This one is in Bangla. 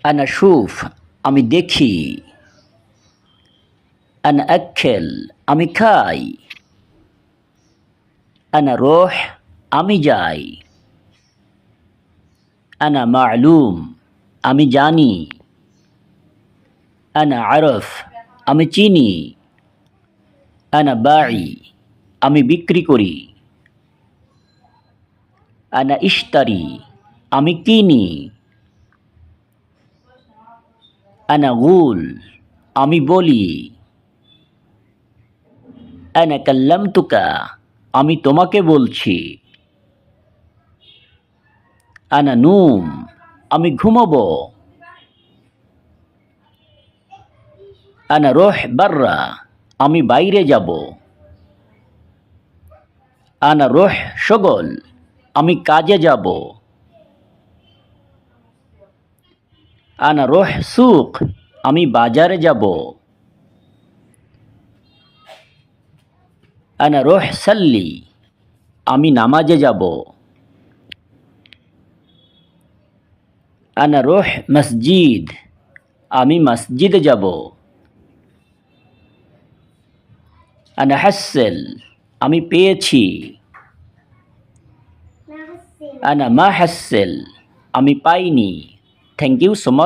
আনা শুফ, আমি দেখি। আনা আক্কেল, আমি খাই। আনা রোহ, আমি যাই। আনা মা'লুম, আমি জানি। আনা আরফ, আমি চিনি। আনা বাঈ, আমি বিক্রি করি। আনা ইশতারি, আমি কিনি। আনা গুল, আমি বলি। আনা কাল্লামতুকা, আমি তোমাকে বলছি। আনা নুম, আমি ঘুমাবো। আনা রোহ বাররা, আমি বাইরে যাব। আনা রোহ শগল, আমি কাজে যাব। আনা রোহ সুক, আমি বাজারে যাব। আনা রোহ সাল্লি, আমি নামাজে যাব। আনা রোহ মসজিদ, আমি মসজিদে যাব। আনা হাসেল, আমি পেয়েছি। আনা মা হাসেল, আমি পাইনি। Thank you so much.